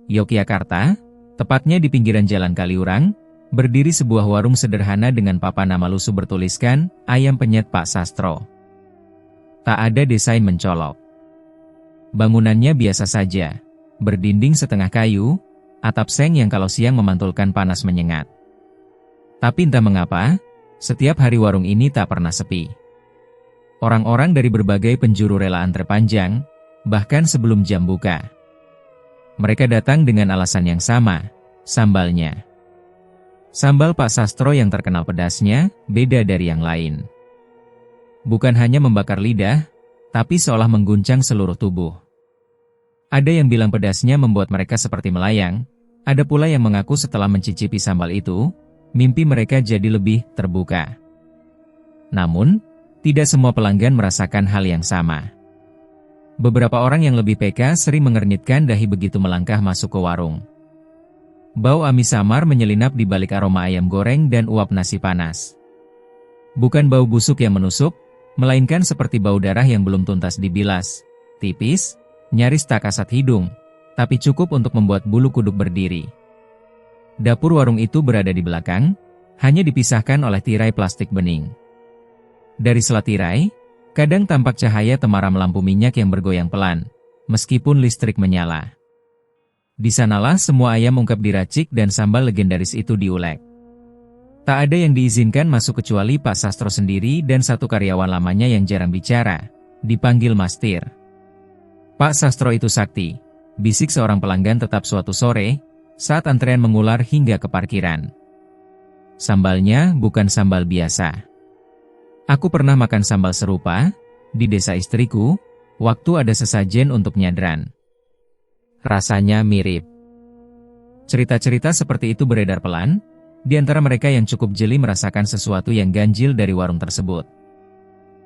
Yogyakarta, tepatnya di pinggiran Jalan Kaliurang, berdiri sebuah warung sederhana dengan papan nama lusuh bertuliskan, Ayam Penyet Pak Sastro. Tak ada desain mencolok. Bangunannya biasa saja, berdinding setengah kayu, atap seng yang kalau siang memantulkan panas menyengat. Tapi entah mengapa, setiap hari warung ini tak pernah sepi. Orang-orang dari berbagai penjuru rela antre panjang, bahkan sebelum jam buka. Mereka datang dengan alasan yang sama, sambalnya. Sambal Pak Sastro yang terkenal pedasnya, beda dari yang lain. Bukan hanya membakar lidah, tapi seolah mengguncang seluruh tubuh. Ada yang bilang pedasnya membuat mereka seperti melayang, ada pula yang mengaku setelah mencicipi sambal itu, mimpi mereka jadi lebih terbuka. Namun, tidak semua pelanggan merasakan hal yang sama. Beberapa orang yang lebih peka sering mengernyitkan dahi begitu melangkah masuk ke warung. Bau amis samar menyelinap di balik aroma ayam goreng dan uap nasi panas. Bukan bau busuk yang menusuk, melainkan seperti bau darah yang belum tuntas dibilas, tipis, nyaris tak kasat hidung, tapi cukup untuk membuat bulu kuduk berdiri. Dapur warung itu berada di belakang, hanya dipisahkan oleh tirai plastik bening. Dari sela tirai, kadang tampak cahaya temaram lampu minyak yang bergoyang pelan, meskipun listrik menyala. Di sanalah semua ayam ungkep diracik dan sambal legendaris itu diulek. Tak ada yang diizinkan masuk kecuali Pak Sastro sendiri dan satu karyawan lamanya yang jarang bicara, dipanggil Mastir. Pak Sastro itu sakti, bisik seorang pelanggan tetap suatu sore, saat antrean mengular hingga ke parkiran. Sambalnya bukan sambal biasa. Aku pernah makan sambal serupa, di desa istriku, waktu ada sesajen untuk nyadran. Rasanya mirip. Cerita-cerita seperti itu beredar pelan, di antara mereka yang cukup jeli merasakan sesuatu yang ganjil dari warung tersebut.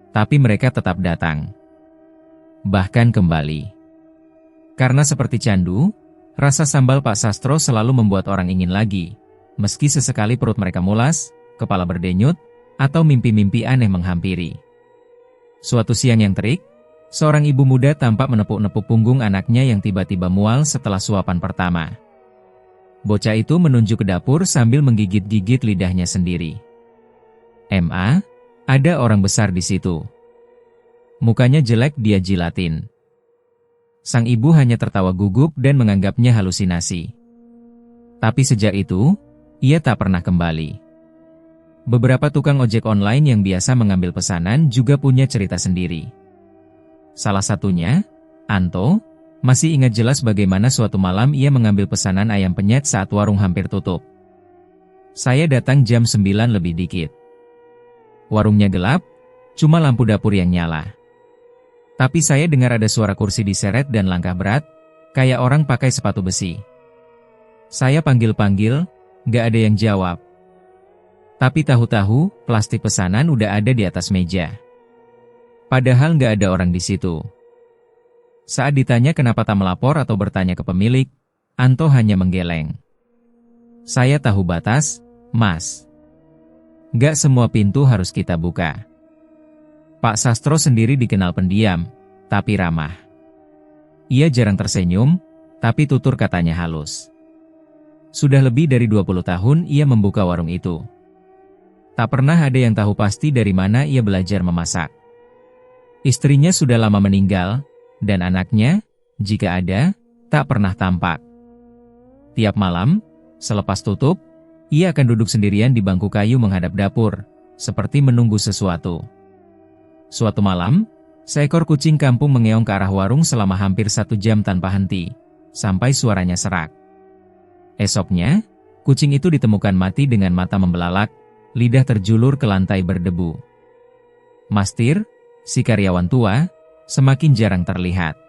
Tapi mereka tetap datang. Bahkan kembali. Karena seperti candu, rasa sambal Pak Sastro selalu membuat orang ingin lagi, meski sesekali perut mereka mulas, kepala berdenyut, atau mimpi-mimpi aneh menghampiri. Suatu siang yang terik, seorang ibu muda tampak menepuk-nepuk punggung anaknya yang tiba-tiba mual setelah suapan pertama. Bocah itu menunjuk ke dapur sambil menggigit-gigit lidahnya sendiri. "Ma, ada orang besar di situ." Mukanya jelek dia jilatin. Sang ibu hanya tertawa gugup dan menganggapnya halusinasi. Tapi sejak itu, ia tak pernah kembali. Beberapa tukang ojek online yang biasa mengambil pesanan juga punya cerita sendiri. Salah satunya, Anto, masih ingat jelas bagaimana suatu malam ia mengambil pesanan ayam penyet saat warung hampir tutup. "Saya datang jam 9 lebih dikit. Warungnya gelap, cuma lampu dapur yang nyala. Tapi saya dengar ada suara kursi diseret dan langkah berat, kayak orang pakai sepatu besi. Saya panggil-panggil, gak ada yang jawab. Tapi tahu-tahu, plastik pesanan udah ada di atas meja. Padahal gak ada orang di situ." Saat ditanya kenapa tak melapor atau bertanya ke pemilik, Anto hanya menggeleng. "Saya tahu batas, Mas. Gak semua pintu harus kita buka." Pak Sastro sendiri dikenal pendiam, tapi ramah. Ia jarang tersenyum, tapi tutur katanya halus. Sudah lebih dari 20 tahun ia membuka warung itu. Tak pernah ada yang tahu pasti dari mana ia belajar memasak. Istrinya sudah lama meninggal, dan anaknya, jika ada, tak pernah tampak. Tiap malam, selepas tutup, ia akan duduk sendirian di bangku kayu menghadap dapur, seperti menunggu sesuatu. Suatu malam, seekor kucing kampung mengeong ke arah warung selama hampir 1 jam tanpa henti, sampai suaranya serak. Esoknya, kucing itu ditemukan mati dengan mata membelalak, lidah terjulur ke lantai berdebu. Mastir, si karyawan tua, semakin jarang terlihat.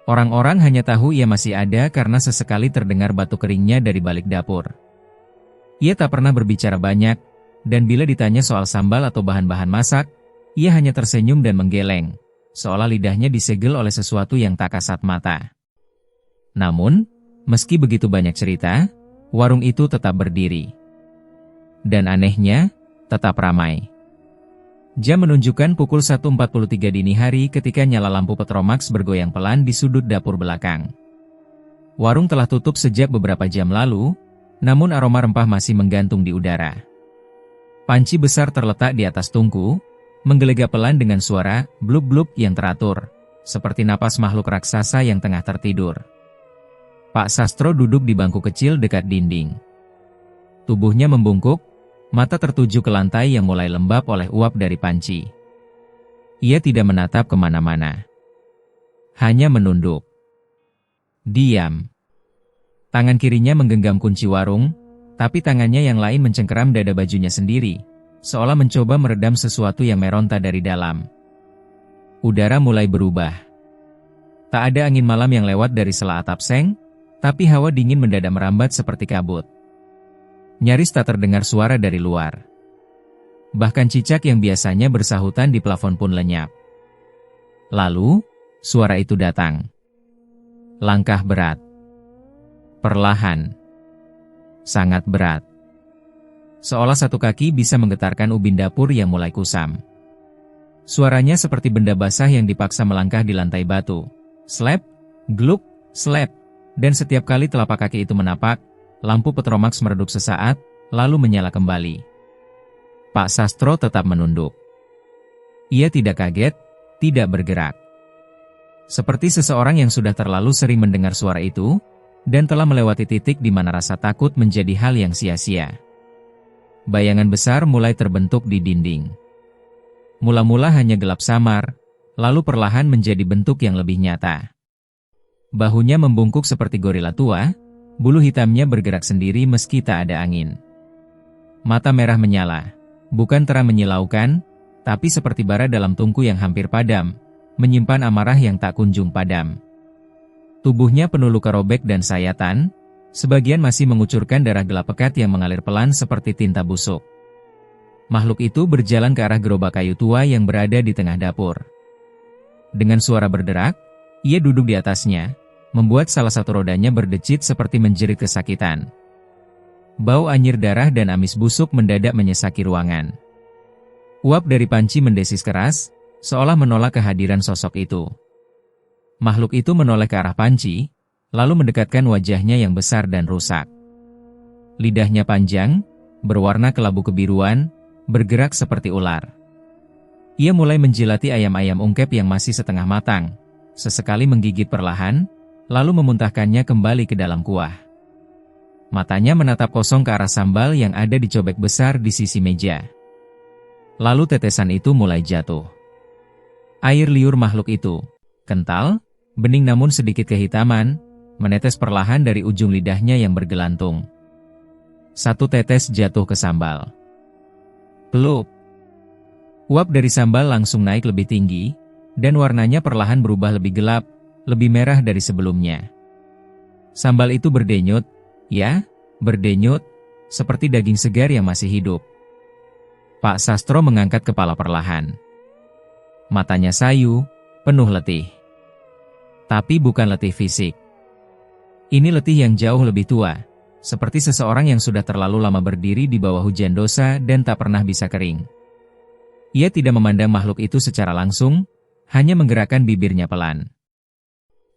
Orang-orang hanya tahu ia masih ada karena sesekali terdengar batu keringnya dari balik dapur. Ia tak pernah berbicara banyak, dan bila ditanya soal sambal atau bahan-bahan masak, ia hanya tersenyum dan menggeleng, seolah lidahnya disegel oleh sesuatu yang tak kasat mata. Namun, meski begitu banyak cerita, warung itu tetap berdiri. Dan anehnya, tetap ramai. Jam menunjukkan pukul 1.43 dini hari ketika nyala lampu Petromax bergoyang pelan di sudut dapur belakang. Warung telah tutup sejak beberapa jam lalu, namun aroma rempah masih menggantung di udara. Panci besar terletak di atas tungku, menggelegak pelan dengan suara blub-blub yang teratur, seperti napas makhluk raksasa yang tengah tertidur. Pak Sastro duduk di bangku kecil dekat dinding. Tubuhnya membungkuk, mata tertuju ke lantai yang mulai lembab oleh uap dari panci. Ia tidak menatap kemana-mana. Hanya menunduk. Diam. Tangan kirinya menggenggam kunci warung, tapi tangannya yang lain mencengkeram dada bajunya sendiri, seolah mencoba meredam sesuatu yang meronta dari dalam. Udara mulai berubah. Tak ada angin malam yang lewat dari sela atap seng, tapi hawa dingin mendadak merambat seperti kabut. Nyaris tak terdengar suara dari luar. Bahkan cicak yang biasanya bersahutan di plafon pun lenyap. Lalu, suara itu datang. Langkah berat. Perlahan. Sangat berat. Seolah satu kaki bisa menggetarkan ubin dapur yang mulai kusam. Suaranya seperti benda basah yang dipaksa melangkah di lantai batu. Slap, gluk, slap. Dan setiap kali telapak kaki itu menapak, lampu petromax meredup sesaat, lalu menyala kembali. Pak Sastro tetap menunduk. Ia tidak kaget, tidak bergerak. Seperti seseorang yang sudah terlalu sering mendengar suara itu, dan telah melewati titik di mana rasa takut menjadi hal yang sia-sia. Bayangan besar mulai terbentuk di dinding. Mula-mula hanya gelap samar, lalu perlahan menjadi bentuk yang lebih nyata. Bahunya membungkuk seperti gorila tua, bulu hitamnya bergerak sendiri meski tak ada angin. Mata merah menyala, bukan terang menyilaukan, tapi seperti bara dalam tungku yang hampir padam, menyimpan amarah yang tak kunjung padam. Tubuhnya penuh luka robek dan sayatan, sebagian masih mengucurkan darah gelap pekat yang mengalir pelan seperti tinta busuk. Makhluk itu berjalan ke arah gerobak kayu tua yang berada di tengah dapur. Dengan suara berderak, ia duduk di atasnya, membuat salah satu rodanya berdecit seperti menjerit kesakitan. Bau anyir darah dan amis busuk mendadak menyesaki ruangan. Uap dari panci mendesis keras, seolah menolak kehadiran sosok itu. Makhluk itu menoleh ke arah panci, lalu mendekatkan wajahnya yang besar dan rusak. Lidahnya panjang, berwarna kelabu kebiruan, bergerak seperti ular. Ia mulai menjilati ayam-ayam ungkep yang masih setengah matang, sesekali menggigit perlahan, lalu memuntahkannya kembali ke dalam kuah. Matanya menatap kosong ke arah sambal yang ada di cobek besar di sisi meja. Lalu tetesan itu mulai jatuh. Air liur makhluk itu, kental, bening namun sedikit kehitaman, menetes perlahan dari ujung lidahnya yang bergelantung. Satu tetes jatuh ke sambal. Plup. Uap dari sambal langsung naik lebih tinggi, dan warnanya perlahan berubah lebih gelap, lebih merah dari sebelumnya. Sambal itu berdenyut, ya, berdenyut, seperti daging segar yang masih hidup. Pak Sastro mengangkat kepala perlahan. Matanya sayu, penuh letih. Tapi bukan letih fisik. Ini letih yang jauh lebih tua, seperti seseorang yang sudah terlalu lama berdiri di bawah hujan dosa dan tak pernah bisa kering. Ia tidak memandang makhluk itu secara langsung, hanya menggerakkan bibirnya pelan.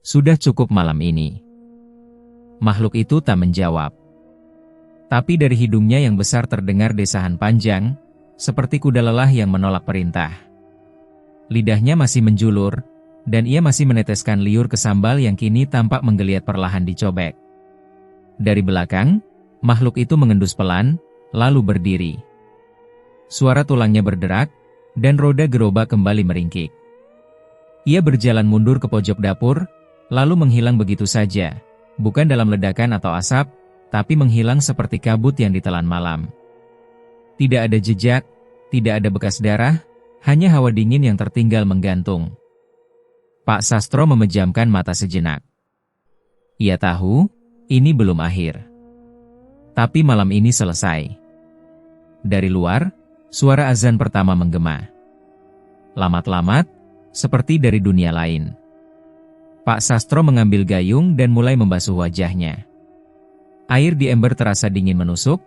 Sudah cukup malam ini. Makhluk itu tak menjawab. Tapi dari hidungnya yang besar terdengar desahan panjang, seperti kuda lelah yang menolak perintah. Lidahnya masih menjulur, dan ia masih meneteskan liur ke sambal yang kini tampak menggeliat perlahan dicobek. Dari belakang, makhluk itu mengendus pelan, lalu berdiri. Suara tulangnya berderak, dan roda gerobak kembali meringkik. Ia berjalan mundur ke pojok dapur, lalu menghilang begitu saja, bukan dalam ledakan atau asap, tapi menghilang seperti kabut yang ditelan malam. Tidak ada jejak, tidak ada bekas darah, hanya hawa dingin yang tertinggal menggantung. Pak Sastro memejamkan mata sejenak. Ia tahu, ini belum akhir. Tapi malam ini selesai. Dari luar, suara azan pertama menggema. Lamat-lamat, seperti dari dunia lain. Pak Sastro mengambil gayung dan mulai membasuh wajahnya. Air di ember terasa dingin menusuk,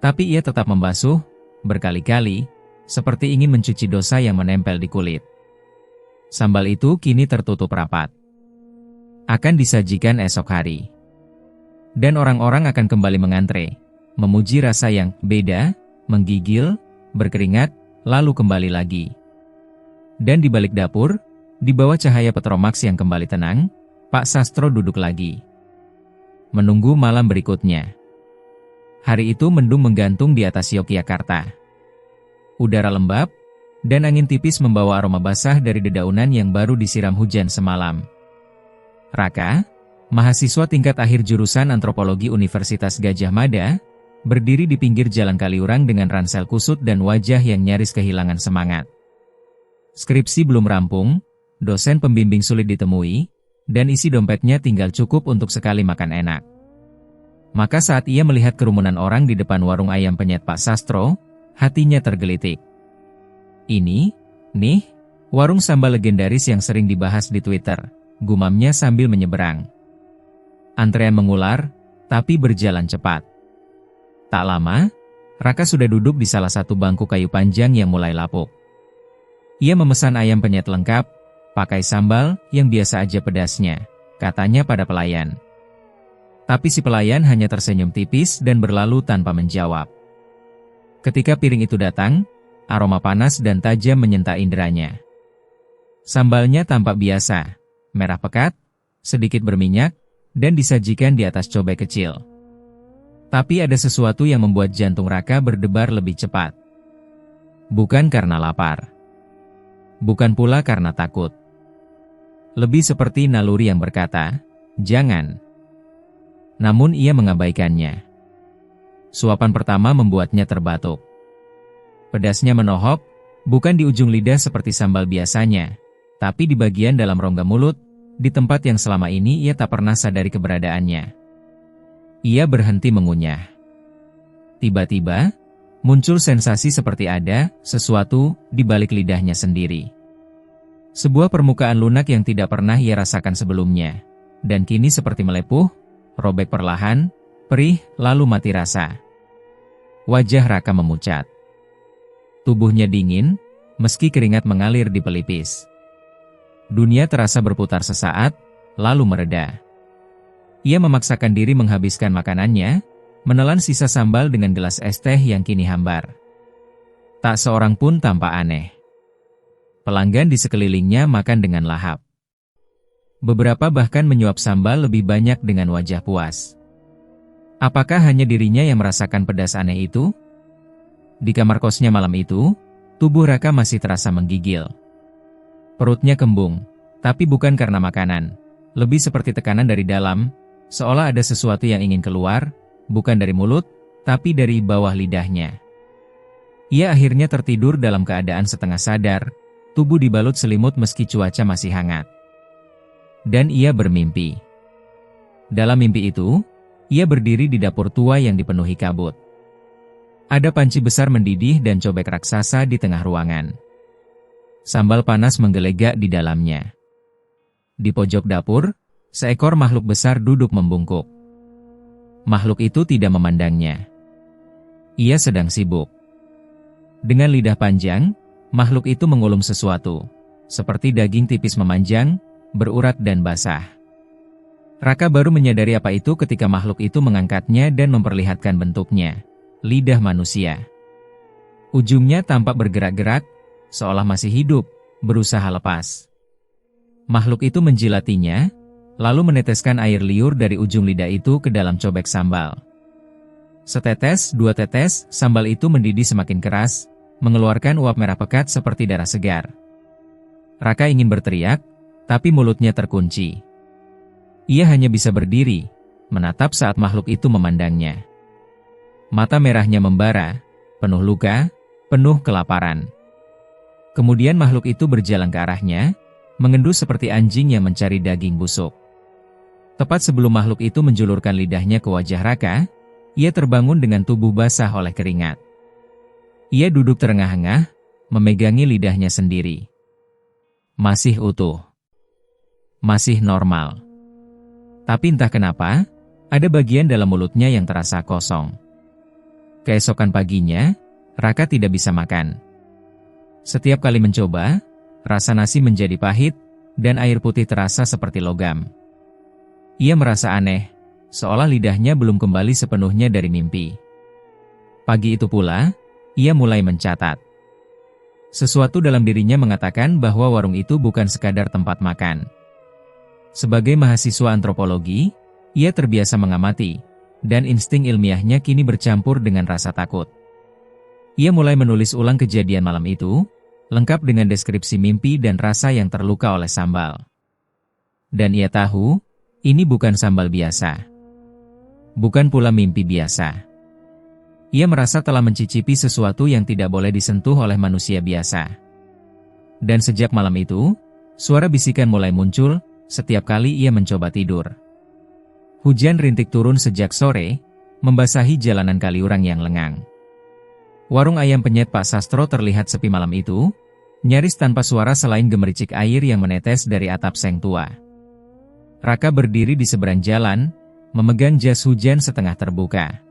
tapi ia tetap membasuh, berkali-kali, seperti ingin mencuci dosa yang menempel di kulit. Sambal itu kini tertutup rapat. Akan disajikan esok hari. dan orang-orang akan kembali mengantre, memuji rasa yang beda, menggigil, berkeringat, lalu kembali lagi. Dan di balik dapur, di bawah cahaya petromaks yang kembali tenang, Pak Sastro duduk lagi. Menunggu malam berikutnya. Hari itu mendung menggantung di atas Yogyakarta. Udara lembab, dan angin tipis membawa aroma basah dari dedaunan yang baru disiram hujan semalam. Raka, mahasiswa tingkat akhir jurusan Antropologi Universitas Gadjah Mada, berdiri di pinggir jalan Kaliurang dengan ransel kusut dan wajah yang nyaris kehilangan semangat. Skripsi belum rampung, dosen pembimbing sulit ditemui, dan isi dompetnya tinggal cukup untuk sekali makan enak. Maka saat ia melihat kerumunan orang di depan warung ayam penyet Pak Sastro, hatinya tergelitik. Ini, nih, warung sambal legendaris yang sering dibahas di Twitter, gumamnya sambil menyeberang. Antrean mengular, tapi berjalan cepat. Tak lama, Raka sudah duduk di salah satu bangku kayu panjang yang mulai lapuk. Ia memesan ayam penyet lengkap, pakai sambal yang biasa aja pedasnya, katanya pada pelayan. Tapi si pelayan hanya tersenyum tipis dan berlalu tanpa menjawab. Ketika piring itu datang, aroma panas dan tajam menyentak inderanya. Sambalnya tampak biasa, merah pekat, sedikit berminyak, dan disajikan di atas cobek kecil. Tapi ada sesuatu yang membuat jantung Raka berdebar lebih cepat. Bukan karena lapar. Bukan pula karena takut. Lebih seperti naluri yang berkata, jangan. Namun ia mengabaikannya. Suapan pertama membuatnya terbatuk. Pedasnya menohok, bukan di ujung lidah seperti sambal biasanya, tapi di bagian dalam rongga mulut, di tempat yang selama ini ia tak pernah sadari keberadaannya. Ia berhenti mengunyah. Tiba-tiba, muncul sensasi seperti ada sesuatu di balik lidahnya sendiri. Sebuah permukaan lunak yang tidak pernah ia rasakan sebelumnya, dan kini seperti melepuh, robek perlahan, perih, lalu mati rasa. Wajah Raka memucat. Tubuhnya dingin, meski keringat mengalir di pelipis. Dunia terasa berputar sesaat, lalu mereda. Ia memaksakan diri menghabiskan makanannya, menelan sisa sambal dengan gelas es teh yang kini hambar. Tak seorang pun tampak aneh. Pelanggan di sekelilingnya makan dengan lahap. Beberapa bahkan menyuap sambal lebih banyak dengan wajah puas. Apakah hanya dirinya yang merasakan pedas aneh itu? Di kamar kosnya malam itu, tubuh Raka masih terasa menggigil. Perutnya kembung, tapi bukan karena makanan. Lebih seperti tekanan dari dalam, seolah ada sesuatu yang ingin keluar, bukan dari mulut, tapi dari bawah lidahnya. Ia akhirnya tertidur dalam keadaan setengah sadar, tubuh dibalut selimut meski cuaca masih hangat. Dan ia bermimpi. Dalam mimpi itu, ia berdiri di dapur tua yang dipenuhi kabut. Ada panci besar mendidih dan cobek raksasa di tengah ruangan. Sambal panas menggelegak di dalamnya. Di pojok dapur, seekor makhluk besar duduk membungkuk. Makhluk itu tidak memandangnya. Ia sedang sibuk. Dengan lidah panjang, makhluk itu mengulum sesuatu, seperti daging tipis memanjang, berurat dan basah. Raka baru menyadari apa itu ketika makhluk itu mengangkatnya dan memperlihatkan bentuknya, lidah manusia. Ujungnya tampak bergerak-gerak, seolah masih hidup, berusaha lepas. Makhluk itu menjilatinya, lalu meneteskan air liur dari ujung lidah itu ke dalam cobek sambal. Setetes, dua tetes, sambal itu mendidih semakin keras, mengeluarkan uap merah pekat seperti darah segar. Raka ingin berteriak, tapi mulutnya terkunci. Ia hanya bisa berdiri, menatap saat makhluk itu memandangnya. Mata merahnya membara, penuh luka, penuh kelaparan. Kemudian makhluk itu berjalan ke arahnya, mengendus seperti anjing yang mencari daging busuk. Tepat sebelum makhluk itu menjulurkan lidahnya ke wajah Raka, ia terbangun dengan tubuh basah oleh keringat. Ia duduk terengah-engah, memegangi lidahnya sendiri. Masih utuh. Masih normal. Tapi entah kenapa, ada bagian dalam mulutnya yang terasa kosong. Keesokan paginya, Raka tidak bisa makan. Setiap kali mencoba, rasa nasi menjadi pahit, dan air putih terasa seperti logam. Ia merasa aneh, seolah lidahnya belum kembali sepenuhnya dari mimpi. Pagi itu pula, ia mulai mencatat. Sesuatu dalam dirinya mengatakan bahwa warung itu bukan sekadar tempat makan. Sebagai mahasiswa antropologi, ia terbiasa mengamati, dan insting ilmiahnya kini bercampur dengan rasa takut. Ia mulai menulis ulang kejadian malam itu, lengkap dengan deskripsi mimpi dan rasa yang terluka oleh sambal. Dan ia tahu, ini bukan sambal biasa. Bukan pula mimpi biasa. Ia merasa telah mencicipi sesuatu yang tidak boleh disentuh oleh manusia biasa. Dan sejak malam itu, suara bisikan mulai muncul setiap kali ia mencoba tidur. Hujan rintik turun sejak sore, membasahi jalanan Kaliurang yang lengang. Warung ayam penyet Pak Sastro terlihat sepi malam itu, nyaris tanpa suara selain gemericik air yang menetes dari atap seng tua. Raka berdiri di seberang jalan, memegang jas hujan setengah terbuka.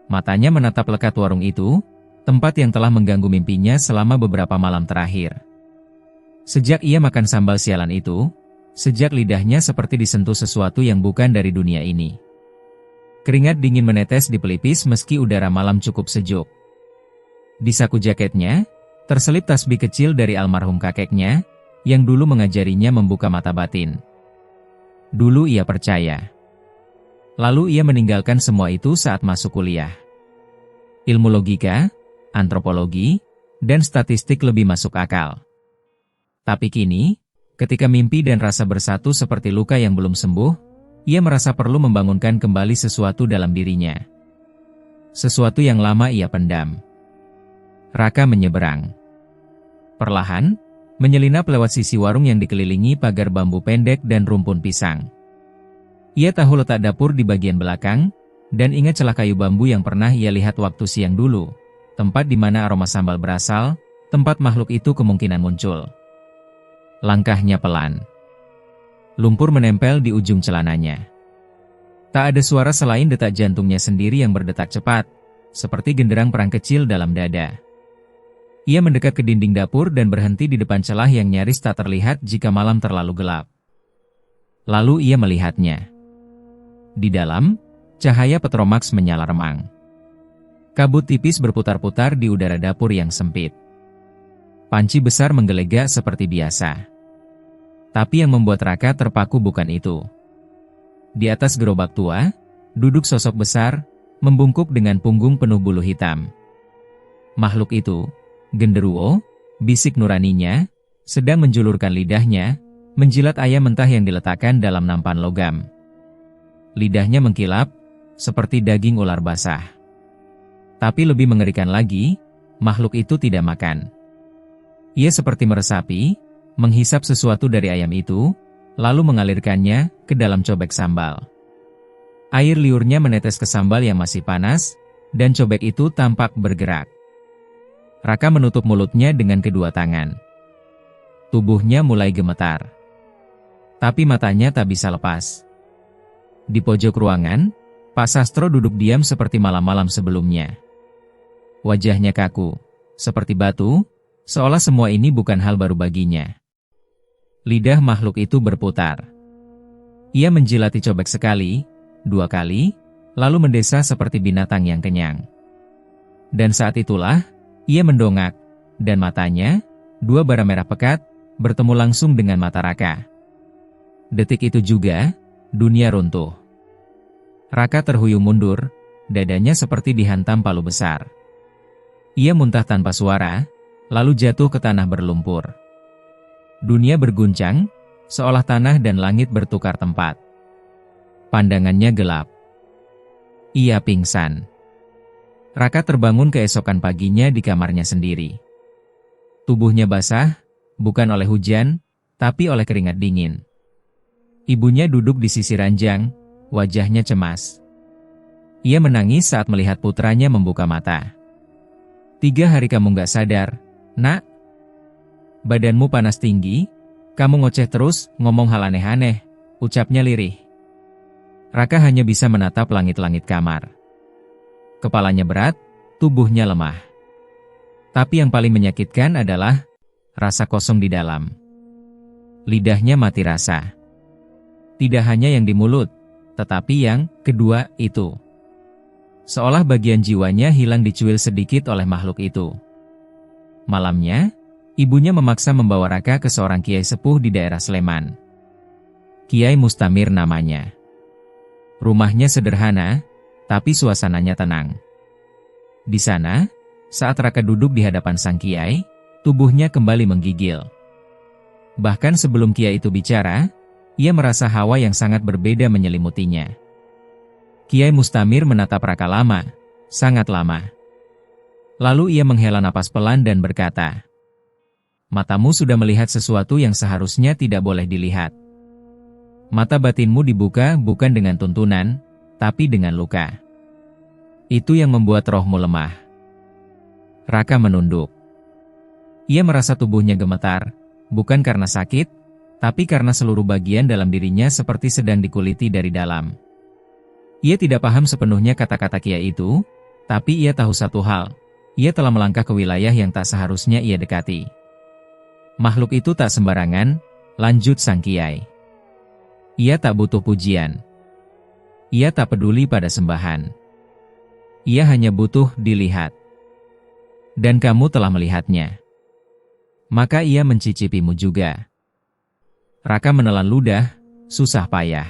Matanya menatap lekat warung itu, tempat yang telah mengganggu mimpinya selama beberapa malam terakhir. Sejak ia makan sambal sialan itu, sejak lidahnya seperti disentuh sesuatu yang bukan dari dunia ini. Keringat dingin menetes di pelipis meski udara malam cukup sejuk. Di saku jaketnya, terselip tasbih kecil dari almarhum kakeknya, yang dulu mengajarinya membuka mata batin. Dulu ia percaya. Lalu ia meninggalkan semua itu saat masuk kuliah. Ilmu logika, antropologi, dan statistik lebih masuk akal. Tapi kini, ketika mimpi dan rasa bersatu seperti luka yang belum sembuh, ia merasa perlu membangunkan kembali sesuatu dalam dirinya. Sesuatu yang lama ia pendam. Raka menyeberang. Perlahan, menyelinap lewat sisi warung yang dikelilingi pagar bambu pendek dan rumpun pisang. Ia tahu letak dapur di bagian belakang, dan ingat celah kayu bambu yang pernah ia lihat waktu siang dulu, tempat di mana aroma sambal berasal, tempat makhluk itu kemungkinan muncul. Langkahnya pelan. Lumpur menempel di ujung celananya. Tak ada suara selain detak jantungnya sendiri yang berdetak cepat, seperti genderang perang kecil dalam dada. Ia mendekat ke dinding dapur dan berhenti di depan celah yang nyaris tak terlihat jika malam terlalu gelap. Lalu ia melihatnya. Di dalam, cahaya petromax menyala remang. Kabut tipis berputar-putar di udara dapur yang sempit. Panci besar menggelegak seperti biasa. Tapi yang membuat Raka terpaku bukan itu. Di atas gerobak tua, duduk sosok besar, membungkuk dengan punggung penuh bulu hitam. Makhluk itu, genderuwo, bisik nuraninya, sedang menjulurkan lidahnya, menjilat ayam mentah yang diletakkan dalam nampan logam. Lidahnya mengkilap, seperti daging ular basah. Tapi lebih mengerikan lagi, makhluk itu tidak makan. Ia seperti meresapi, menghisap sesuatu dari ayam itu, lalu mengalirkannya ke dalam cobek sambal. Air liurnya menetes ke sambal yang masih panas, dan cobek itu tampak bergerak. Raka menutup mulutnya dengan kedua tangan. Tubuhnya mulai gemetar. Tapi matanya tak bisa lepas. Di pojok ruangan, Pak Sastro duduk diam seperti malam-malam sebelumnya. Wajahnya kaku, seperti batu, seolah semua ini bukan hal baru baginya. Lidah makhluk itu berputar. Ia menjilati cobek sekali, dua kali, lalu mendesah seperti binatang yang kenyang. Dan saat itulah, ia mendongak, dan matanya, dua bara merah pekat, bertemu langsung dengan mata Raka. Detik itu juga, dunia runtuh. Raka terhuyung mundur, dadanya seperti dihantam palu besar. Ia muntah tanpa suara, lalu jatuh ke tanah berlumpur. Dunia berguncang, seolah tanah dan langit bertukar tempat. Pandangannya gelap. Ia pingsan. Raka terbangun keesokan paginya di kamarnya sendiri. Tubuhnya basah, bukan oleh hujan, tapi oleh keringat dingin. Ibunya duduk di sisi ranjang, wajahnya cemas. Ia menangis saat melihat putranya membuka mata. 3 hari kamu gak sadar, nak? Badanmu panas tinggi, kamu ngoceh terus, ngomong hal aneh-aneh, ucapnya lirih. Raka hanya bisa menatap langit-langit kamar. Kepalanya berat, tubuhnya lemah. Tapi yang paling menyakitkan adalah rasa kosong di dalam. Lidahnya mati rasa. Tidak hanya yang di mulut, Tetapi yang kedua itu, seolah bagian jiwanya hilang dicuil sedikit oleh makhluk itu. Malamnya, ibunya memaksa membawa Raka ke seorang kiai sepuh di daerah Sleman. Kiai Mustamir namanya. Rumahnya sederhana, tapi suasananya tenang. Di sana, saat Raka duduk di hadapan sang kiai, tubuhnya kembali menggigil. Bahkan sebelum kiai itu bicara, ia merasa hawa yang sangat berbeda menyelimutinya. Kiai Mustamir menatap Raka lama, sangat lama. Lalu ia menghela napas pelan dan berkata, "Matamu sudah melihat sesuatu yang seharusnya tidak boleh dilihat. Mata batinmu dibuka bukan dengan tuntunan, tapi dengan luka. Itu yang membuat rohmu lemah." Raka menunduk. Ia merasa tubuhnya gemetar, bukan karena sakit, tapi karena seluruh bagian dalam dirinya seperti sedang dikuliti dari dalam. Ia tidak paham sepenuhnya kata-kata kiai itu, tapi ia tahu satu hal, ia telah melangkah ke wilayah yang tak seharusnya ia dekati. Makhluk itu tak sembarangan, lanjut sang kiai. Ia tak butuh pujian. Ia tak peduli pada sembahan. Ia hanya butuh dilihat. Dan kamu telah melihatnya. Maka ia mencicipimu juga. Raka menelan ludah, susah payah.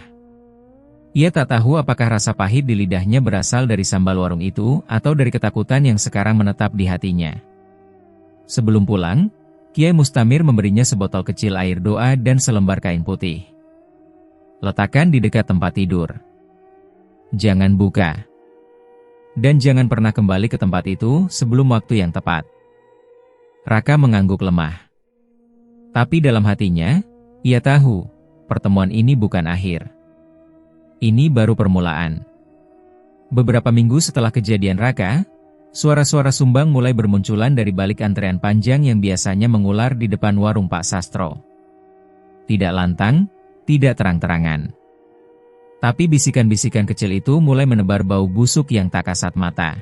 Ia tak tahu apakah rasa pahit di lidahnya berasal dari sambal warung itu atau dari ketakutan yang sekarang menetap di hatinya. Sebelum pulang, Kiai Mustamir memberinya sebotol kecil air doa dan selembar kain putih. Letakkan di dekat tempat tidur. Jangan buka. Dan jangan pernah kembali ke tempat itu sebelum waktu yang tepat. Raka mengangguk lemah. Tapi dalam hatinya, ia tahu, pertemuan ini bukan akhir. Ini baru permulaan. Beberapa minggu setelah kejadian Raka, suara-suara sumbang mulai bermunculan dari balik antrean panjang yang biasanya mengular di depan warung Pak Sastro. Tidak lantang, tidak terang-terangan. Tapi bisikan-bisikan kecil itu mulai menebar bau busuk yang tak kasat mata.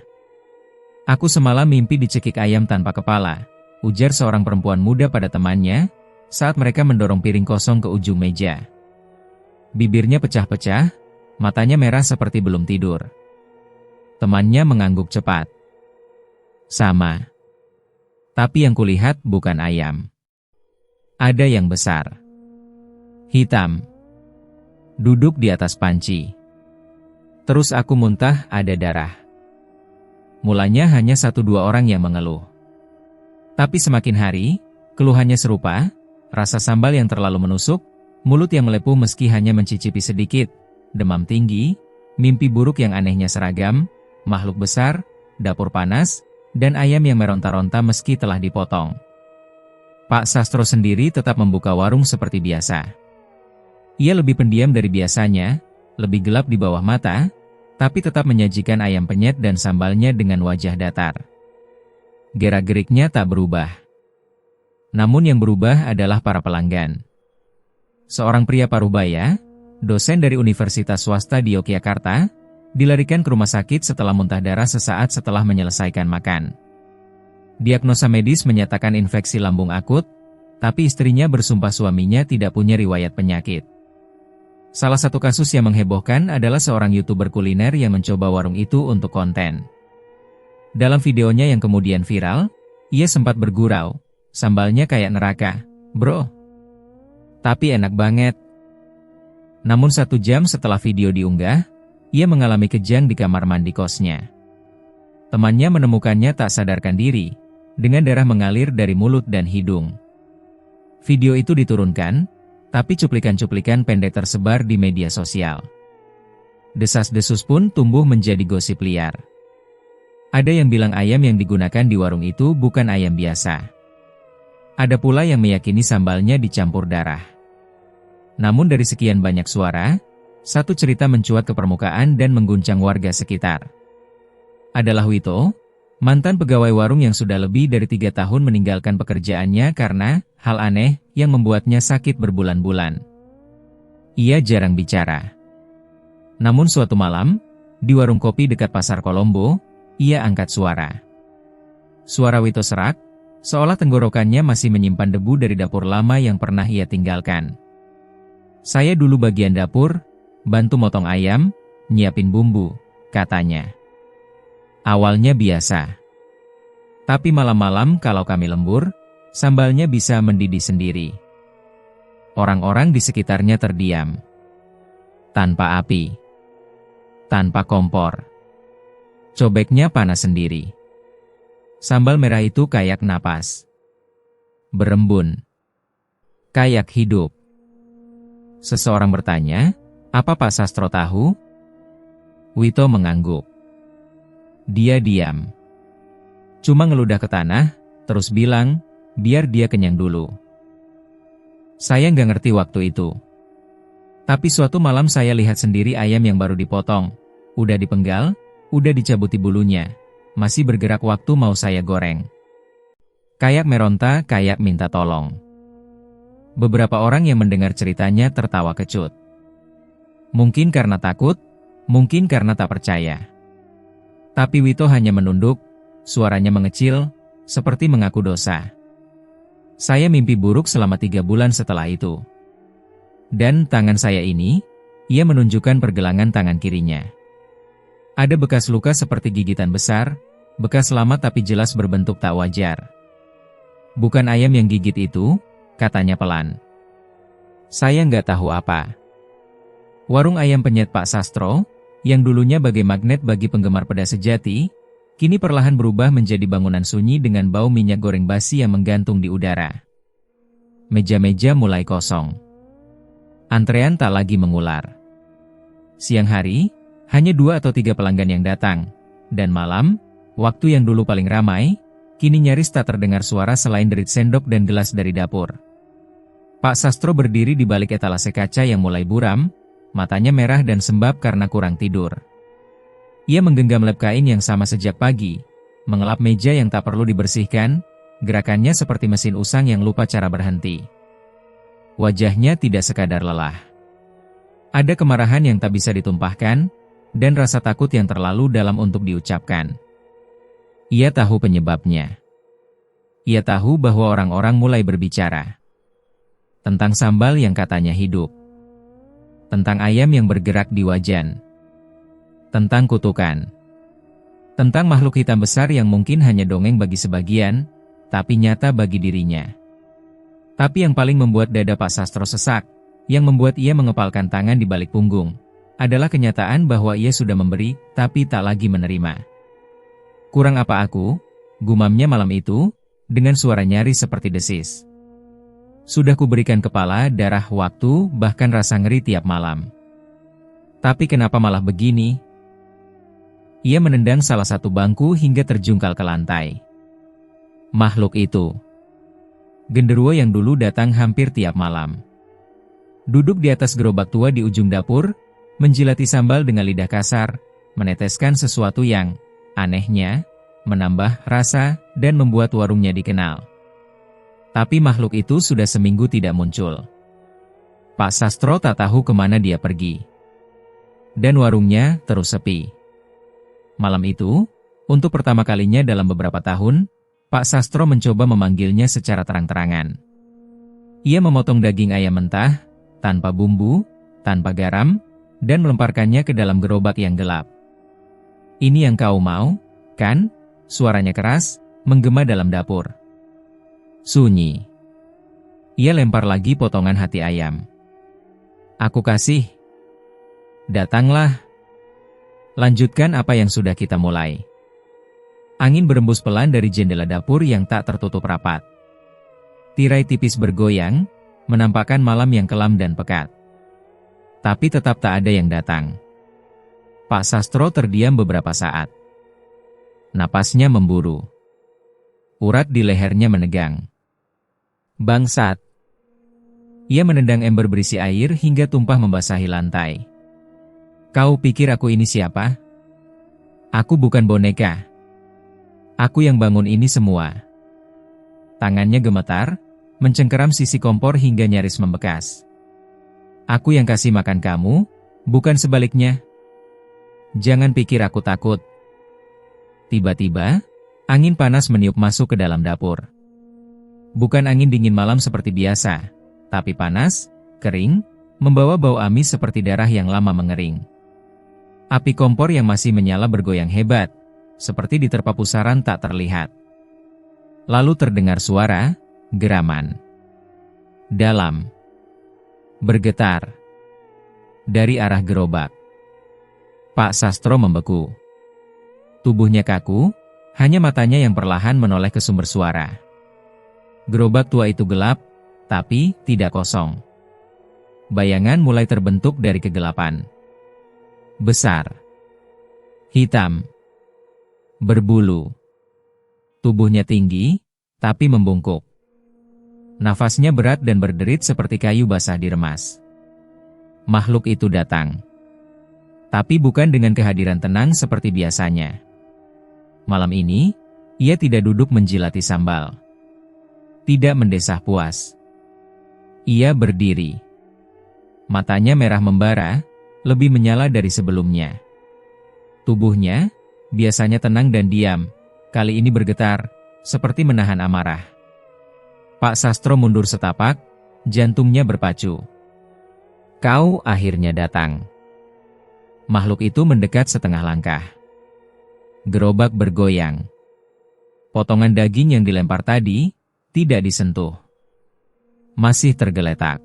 "Aku semalam mimpi dicekik ayam tanpa kepala," ujar seorang perempuan muda pada temannya, saat mereka mendorong piring kosong ke ujung meja. Bibirnya pecah-pecah, matanya merah seperti belum tidur. Temannya mengangguk cepat. "Sama. Tapi yang kulihat bukan ayam. Ada yang besar. Hitam. Duduk di atas panci. Terus aku muntah, ada darah." Mulanya hanya 1-2 orang yang mengeluh. Tapi semakin hari, keluhannya serupa. Rasa sambal yang terlalu menusuk, mulut yang melepuh meski hanya mencicipi sedikit, demam tinggi, mimpi buruk yang anehnya seragam, makhluk besar, dapur panas, dan ayam yang meronta-ronta meski telah dipotong. Pak Sastro sendiri tetap membuka warung seperti biasa. Ia lebih pendiam dari biasanya, lebih gelap di bawah mata, tapi tetap menyajikan ayam penyet dan sambalnya dengan wajah datar. Gerak-geriknya tak berubah. Namun yang berubah adalah para pelanggan. Seorang pria parubaya, dosen dari universitas swasta di Yogyakarta, dilarikan ke rumah sakit setelah muntah darah sesaat setelah menyelesaikan makan. Diagnosa medis menyatakan infeksi lambung akut, tapi istrinya bersumpah suaminya tidak punya riwayat penyakit. Salah satu kasus yang menghebohkan adalah seorang YouTuber kuliner yang mencoba warung itu untuk konten. Dalam videonya yang kemudian viral, ia sempat bergurau, "Sambalnya kayak neraka, bro. Tapi enak banget." Namun 1 jam setelah video diunggah, ia mengalami kejang di kamar mandi kosnya. Temannya menemukannya tak sadarkan diri, dengan darah mengalir dari mulut dan hidung. Video itu diturunkan, tapi cuplikan-cuplikan pendek tersebar di media sosial. Desas-desus pun tumbuh menjadi gosip liar. Ada yang bilang ayam yang digunakan di warung itu bukan ayam biasa. Ada pula yang meyakini sambalnya dicampur darah. Namun dari sekian banyak suara, satu cerita mencuat ke permukaan dan mengguncang warga sekitar. Adalah Wito, mantan pegawai warung yang sudah lebih dari 3 tahun meninggalkan pekerjaannya karena hal aneh yang membuatnya sakit berbulan-bulan. Ia jarang bicara. Namun suatu malam, di warung kopi dekat Pasar Kolombo, ia angkat suara. Suara Wito serak, seolah tenggorokannya masih menyimpan debu dari dapur lama yang pernah ia tinggalkan. "Saya dulu bagian dapur, bantu motong ayam, nyiapin bumbu, katanya. Awalnya biasa. Tapi malam-malam kalau kami lembur, sambalnya bisa mendidih sendiri. Orang-orang di sekitarnya terdiam. Tanpa api. Tanpa kompor. Cobeknya panas sendiri. Sambal merah itu kayak napas. Berembun. Kayak hidup. Seseorang bertanya, "Apa Pak Sastro tahu?" Wito mengangguk. Dia diam. Cuma ngeludah ke tanah, terus bilang, biar dia kenyang dulu. Saya nggak ngerti waktu itu. Tapi suatu malam saya lihat sendiri ayam yang baru dipotong. Udah dipenggal, udah dicabuti bulunya. Masih bergerak waktu mau saya goreng. Kayak meronta, kayak minta tolong. Beberapa orang yang mendengar ceritanya tertawa kecut. Mungkin karena takut, mungkin karena tak percaya. Tapi Wito hanya menunduk, suaranya mengecil, seperti mengaku dosa. Saya mimpi buruk selama 3 bulan setelah itu. Dan tangan saya ini, ia menunjukkan pergelangan tangan kirinya. Ada bekas luka seperti gigitan besar, bekas lama tapi jelas berbentuk tak wajar. Bukan ayam yang gigit itu, katanya pelan. Saya nggak tahu apa. Warung ayam penyet Pak Sastro, yang dulunya bagai magnet bagi penggemar pedas sejati, kini perlahan berubah menjadi bangunan sunyi dengan bau minyak goreng basi yang menggantung di udara. Meja-meja mulai kosong. Antrean tak lagi mengular. Siang hari, hanya 2 atau 3 pelanggan yang datang. Dan malam, waktu yang dulu paling ramai, kini nyaris tak terdengar suara selain derit sendok dan gelas dari dapur. Pak Sastro berdiri di balik etalase kaca yang mulai buram, matanya merah dan sembab karena kurang tidur. Ia menggenggam lap kain yang sama sejak pagi, mengelap meja yang tak perlu dibersihkan, gerakannya seperti mesin usang yang lupa cara berhenti. Wajahnya tidak sekadar lelah. Ada kemarahan yang tak bisa ditumpahkan, dan rasa takut yang terlalu dalam untuk diucapkan. Ia tahu penyebabnya. Ia tahu bahwa orang-orang mulai berbicara. Tentang sambal yang katanya hidup. Tentang ayam yang bergerak di wajan. Tentang kutukan. Tentang makhluk hitam besar yang mungkin hanya dongeng bagi sebagian, tapi nyata bagi dirinya. Tapi yang paling membuat dada Pak Sastro sesak, yang membuat ia mengepalkan tangan di balik punggung, adalah kenyataan bahwa ia sudah memberi, tapi tak lagi menerima. Kurang apa aku? Gumamnya malam itu, dengan suara nyaris seperti desis. Sudah kuberikan kepala, darah, waktu, bahkan rasa ngeri tiap malam. Tapi kenapa malah begini? Ia menendang salah satu bangku hingga terjungkal ke lantai. Makhluk itu. Genderuwo yang dulu datang hampir tiap malam. Duduk di atas gerobak tua di ujung dapur, menjilati sambal dengan lidah kasar, meneteskan sesuatu yang, anehnya, menambah rasa dan membuat warungnya dikenal. Tapi makhluk itu sudah seminggu tidak muncul. Pak Sastro tak tahu kemana dia pergi. Dan warungnya terus sepi. Malam itu, untuk pertama kalinya dalam beberapa tahun, Pak Sastro mencoba memanggilnya secara terang-terangan. Ia memotong daging ayam mentah, tanpa bumbu, tanpa garam, dan melemparkannya ke dalam gerobak yang gelap. Ini yang kau mau, kan? Suaranya keras, menggema dalam dapur. Sunyi. Ia lempar lagi potongan hati ayam. Aku kasih. Datanglah. Lanjutkan apa yang sudah kita mulai. Angin berembus pelan dari jendela dapur yang tak tertutup rapat. Tirai tipis bergoyang, menampakkan malam yang kelam dan pekat. Tapi tetap tak ada yang datang. Pak Sastro terdiam beberapa saat. Napasnya memburu. Urat di lehernya menegang. Bangsat. Ia menendang ember berisi air hingga tumpah membasahi lantai. Kau pikir aku ini siapa? Aku bukan boneka. Aku yang bangun ini semua. Tangannya gemetar, mencengkeram sisi kompor hingga nyaris membekas. Aku yang kasih makan kamu, bukan sebaliknya. Jangan pikir aku takut. Tiba-tiba, angin panas meniup masuk ke dalam dapur. Bukan angin dingin malam seperti biasa, tapi panas, kering, membawa bau amis seperti darah yang lama mengering. Api kompor yang masih menyala bergoyang hebat, seperti diterpa pusaran tak terlihat. Lalu terdengar suara geraman dalam, bergetar dari arah gerobak. Pak Sastro membeku. Tubuhnya kaku, hanya matanya yang perlahan menoleh ke sumber suara. Gerobak tua itu gelap, tapi tidak kosong. Bayangan mulai terbentuk dari kegelapan. Besar, hitam, berbulu. Tubuhnya tinggi, tapi membungkuk. Nafasnya berat dan berderit seperti kayu basah diremas. Makhluk itu datang. Tapi bukan dengan kehadiran tenang seperti biasanya. Malam ini, ia tidak duduk menjilati sambal. Tidak mendesah puas. Ia berdiri. Matanya merah membara, lebih menyala dari sebelumnya. Tubuhnya, biasanya tenang dan diam, kali ini bergetar, seperti menahan amarah. Pak Sastro mundur setapak, jantungnya berpacu. Kau akhirnya datang. Makhluk itu mendekat setengah langkah. Gerobak bergoyang. Potongan daging yang dilempar tadi, tidak disentuh. Masih tergeletak.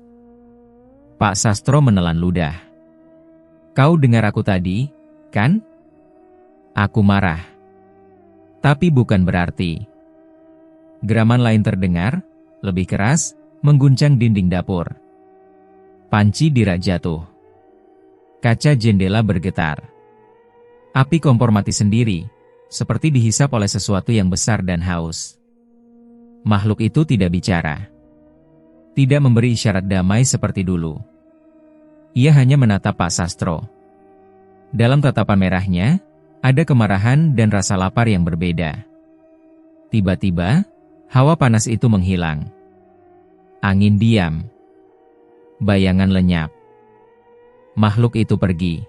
Pak Sastro menelan ludah. Kau dengar aku tadi, kan? Aku marah. Tapi bukan berarti. Geraman lain terdengar, lebih keras, mengguncang dinding dapur. Panci dirak jatuh. Kaca jendela bergetar. Api kompor mati sendiri, seperti dihisap oleh sesuatu yang besar dan haus. Makhluk itu tidak bicara. Tidak memberi isyarat damai seperti dulu. Ia hanya menatap Pak Sastro. Dalam tatapan merahnya, ada kemarahan dan rasa lapar yang berbeda. Tiba-tiba, hawa panas itu menghilang. Angin diam. Bayangan lenyap. Makhluk itu pergi.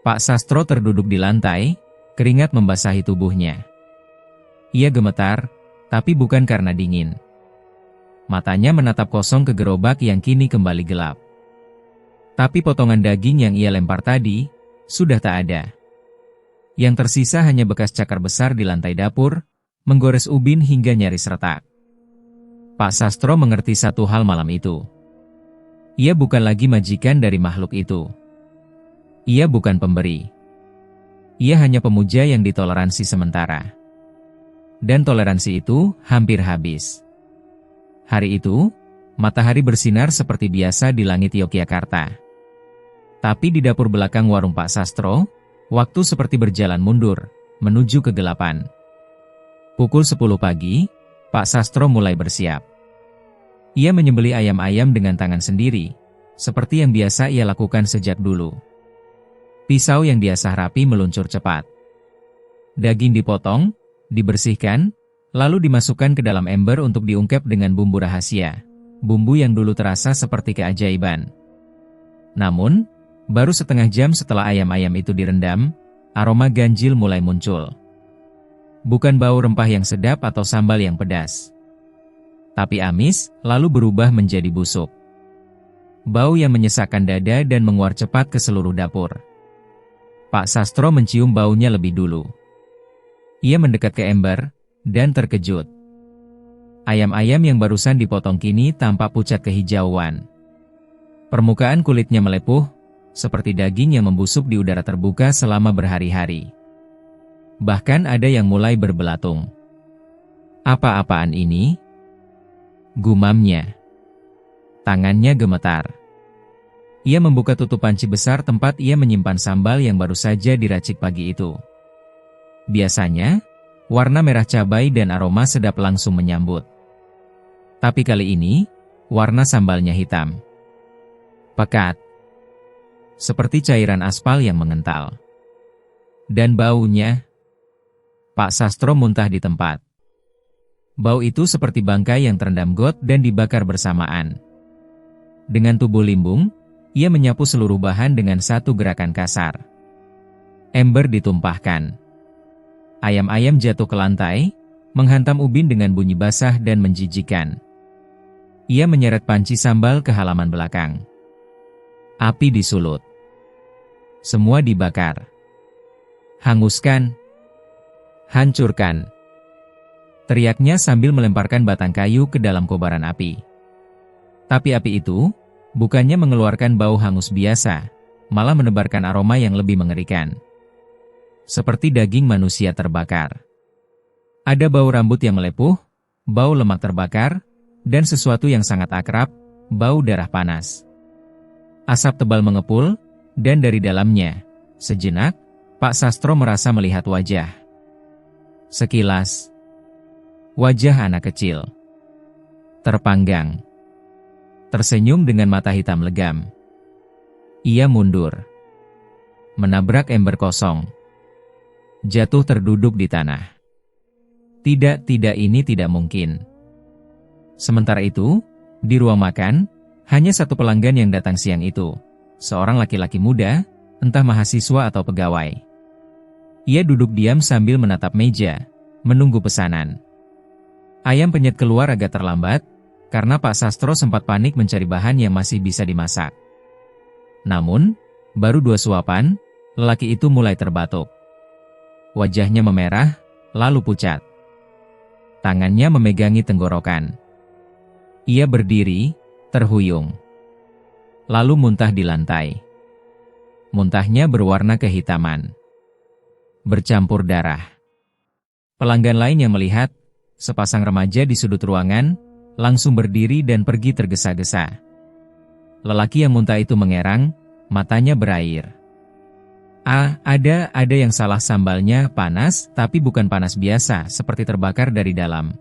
Pak Sastro terduduk di lantai, keringat membasahi tubuhnya. Ia gemetar, tapi bukan karena dingin. Matanya menatap kosong ke gerobak yang kini kembali gelap. Tapi potongan daging yang ia lempar tadi, sudah tak ada. Yang tersisa hanya bekas cakar besar di lantai dapur, menggores ubin hingga nyaris retak. Pak Sastro mengerti satu hal malam itu. Ia bukan lagi majikan dari makhluk itu. Ia bukan pemberi. Ia hanya pemuja yang ditoleransi sementara. Dan toleransi itu hampir habis. Hari itu, matahari bersinar seperti biasa di langit Yogyakarta. Tapi di dapur belakang warung Pak Sastro, waktu seperti berjalan mundur, menuju kegelapan. Pukul 10 pagi, Pak Sastro mulai bersiap. Ia menyembelih ayam-ayam dengan tangan sendiri, seperti yang biasa ia lakukan sejak dulu. Pisau yang diasah rapi meluncur cepat. Daging dipotong, dibersihkan, lalu dimasukkan ke dalam ember untuk diungkep dengan bumbu rahasia, bumbu yang dulu terasa seperti keajaiban. Namun, baru setengah jam setelah ayam-ayam itu direndam, aroma ganjil mulai muncul. Bukan bau rempah yang sedap atau sambal yang pedas. Tapi amis, lalu berubah menjadi busuk. Bau yang menyesakkan dada dan menguar cepat ke seluruh dapur. Pak Sastro mencium baunya lebih dulu. Ia mendekat ke ember, dan terkejut. Ayam-ayam yang barusan dipotong kini tampak pucat kehijauan. Permukaan kulitnya melepuh, seperti daging yang membusuk di udara terbuka selama berhari-hari. Bahkan ada yang mulai berbelatung. Apa-apaan ini? Gumamnya. Tangannya gemetar. Ia membuka tutup panci besar tempat ia menyimpan sambal yang baru saja diracik pagi itu. Biasanya, warna merah cabai dan aroma sedap langsung menyambut. Tapi kali ini, warna sambalnya hitam. Pekat. Seperti cairan aspal yang mengental. Dan baunya, Pak Sastro muntah di tempat. Bau itu seperti bangkai yang terendam got dan dibakar bersamaan. Dengan tubuh limbung, ia menyapu seluruh bahan dengan satu gerakan kasar. Ember ditumpahkan. Ayam-ayam jatuh ke lantai, menghantam ubin dengan bunyi basah dan menjijikan. Ia menyeret panci sambal ke halaman belakang. Api disulut. Semua dibakar. Hanguskan. Hancurkan. Teriaknya sambil melemparkan batang kayu ke dalam kobaran api. Tapi api itu bukannya mengeluarkan bau hangus biasa, malah menebarkan aroma yang lebih mengerikan. Seperti daging manusia terbakar. Ada bau rambut yang melepuh, bau lemak terbakar, dan sesuatu yang sangat akrab, bau darah panas. Asap tebal mengepul, dan dari dalamnya, sejenak, Pak Sastro merasa melihat wajah. Sekilas, wajah anak kecil. Terpanggang. Tersenyum dengan mata hitam legam. Ia mundur. Menabrak ember kosong. Jatuh terduduk di tanah. Tidak, ini tidak mungkin. Sementara itu, di ruang makan, hanya satu pelanggan yang datang siang itu. Seorang laki-laki muda, entah mahasiswa atau pegawai. Ia duduk diam sambil menatap meja, menunggu pesanan. Ayam penyet keluar agak terlambat, karena Pak Sastro sempat panik mencari bahan yang masih bisa dimasak. Namun, baru 2 suapan, lelaki itu mulai terbatuk. Wajahnya memerah, lalu pucat. Tangannya memegangi tenggorokan. Ia berdiri, terhuyung. Lalu muntah di lantai. Muntahnya berwarna kehitaman. Bercampur darah. Pelanggan lain yang melihat, sepasang remaja di sudut ruangan, langsung berdiri dan pergi tergesa-gesa. Lelaki yang muntah itu mengerang, matanya berair. Ada yang salah, sambalnya panas, tapi bukan panas biasa, seperti terbakar dari dalam.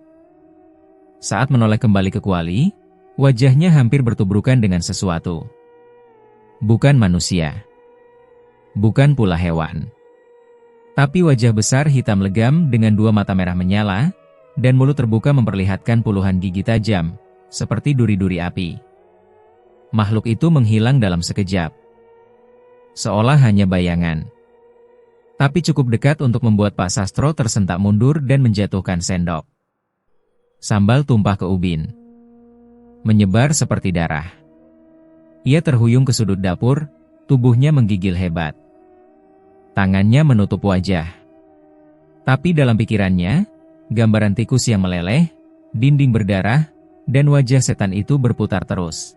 Saat menoleh kembali ke kuali, wajahnya hampir bertubrukan dengan sesuatu. Bukan manusia. Bukan pula hewan. Tapi wajah besar hitam legam dengan 2 mata merah menyala, dan mulut terbuka memperlihatkan puluhan gigi tajam, seperti duri-duri api. Makhluk itu menghilang dalam sekejap. Seolah hanya bayangan. Tapi cukup dekat untuk membuat Pak Sastro tersentak mundur dan menjatuhkan sendok. Sambal tumpah ke ubin. Menyebar seperti darah. Ia terhuyung ke sudut dapur, tubuhnya menggigil hebat. Tangannya menutup wajah. Tapi dalam pikirannya, gambaran tikus yang meleleh, dinding berdarah, dan wajah setan itu berputar terus.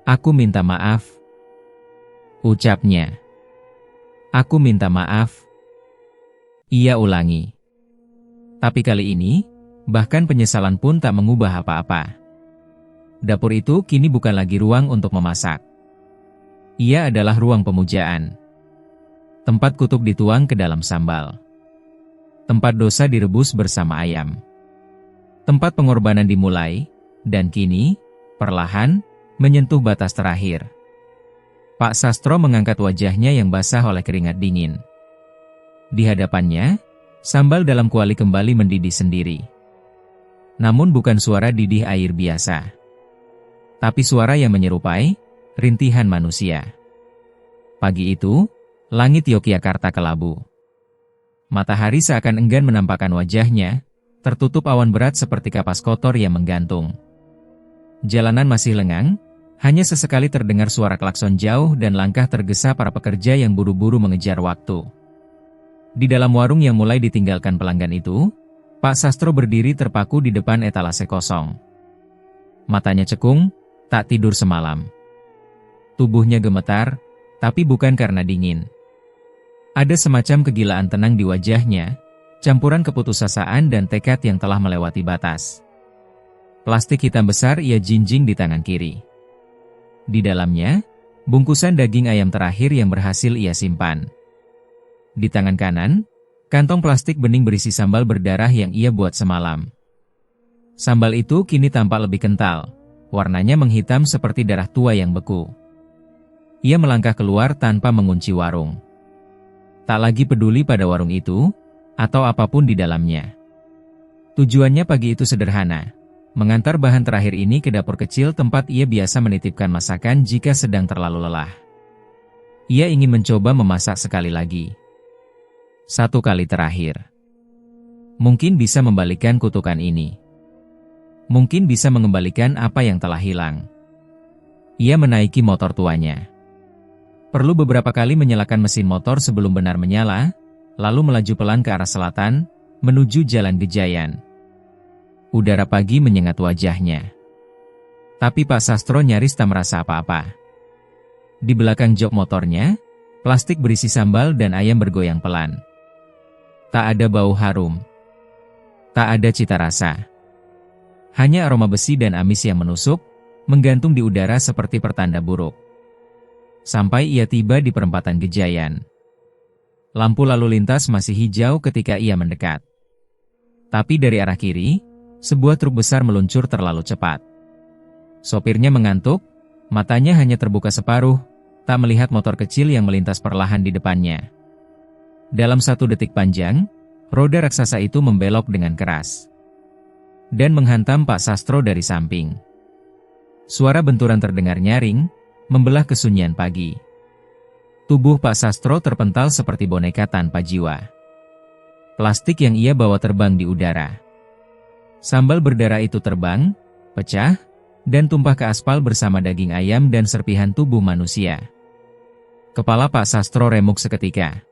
Aku minta maaf. Ucapnya. Aku minta maaf. Ia ulangi. Tapi kali ini, bahkan penyesalan pun tak mengubah apa-apa. Dapur itu kini bukan lagi ruang untuk memasak. Ia adalah ruang pemujaan. Tempat kutuk dituang ke dalam sambal. Tempat dosa direbus bersama ayam. Tempat pengorbanan dimulai, dan kini, perlahan, menyentuh batas terakhir. Pak Sastro mengangkat wajahnya yang basah oleh keringat dingin. Di hadapannya, sambal dalam kuali kembali mendidih sendiri. Namun bukan suara didih air biasa. Tapi suara yang menyerupai rintihan manusia. Pagi itu, langit Yogyakarta kelabu. Matahari seakan enggan menampakkan wajahnya, tertutup awan berat seperti kapas kotor yang menggantung. Jalanan masih lengang, hanya sesekali terdengar suara klakson jauh dan langkah tergesa para pekerja yang buru-buru mengejar waktu. Di dalam warung yang mulai ditinggalkan pelanggan itu, Pak Sastro berdiri terpaku di depan etalase kosong. Matanya cekung, tak tidur semalam. Tubuhnya gemetar, tapi bukan karena dingin. Ada semacam kegilaan tenang di wajahnya, campuran keputusasaan dan tekad yang telah melewati batas. Plastik hitam besar ia jinjing di tangan kiri. Di dalamnya, bungkusan daging ayam terakhir yang berhasil ia simpan. Di tangan kanan, kantong plastik bening berisi sambal berdarah yang ia buat semalam. Sambal itu kini tampak lebih kental, warnanya menghitam seperti darah tua yang beku. Ia melangkah keluar tanpa mengunci warung. Tak lagi peduli pada warung itu, atau apapun di dalamnya. Tujuannya pagi itu sederhana. Mengantar bahan terakhir ini ke dapur kecil tempat ia biasa menitipkan masakan jika sedang terlalu lelah. Ia ingin mencoba memasak sekali lagi. 1 kali terakhir. Mungkin bisa membalikkan kutukan ini. Mungkin bisa mengembalikan apa yang telah hilang. Ia menaiki motor tuanya. Perlu beberapa kali menyalakan mesin motor sebelum benar menyala, lalu melaju pelan ke arah selatan, menuju Jalan Gejayan. Udara pagi menyengat wajahnya. Tapi Pak Sastro nyaris tak merasa apa-apa. Di belakang jok motornya, plastik berisi sambal dan ayam bergoyang pelan. Tak ada bau harum. Tak ada cita rasa. Hanya aroma besi dan amis yang menusuk, menggantung di udara seperti pertanda buruk. Sampai ia tiba di perempatan Gejayan. Lampu lalu lintas masih hijau ketika ia mendekat. Tapi dari arah kiri, sebuah truk besar meluncur terlalu cepat. Sopirnya mengantuk, matanya hanya terbuka separuh, tak melihat motor kecil yang melintas perlahan di depannya. Dalam 1 detik panjang, roda raksasa itu membelok dengan keras dan menghantam Pak Sastro dari samping. Suara benturan terdengar nyaring, membelah kesunyian pagi. Tubuh Pak Sastro terpental seperti boneka tanpa jiwa. Plastik yang ia bawa terbang di udara. Sambal berdarah itu terbang, pecah, dan tumpah ke aspal bersama daging ayam dan serpihan tubuh manusia. Kepala Pak Sastro remuk seketika.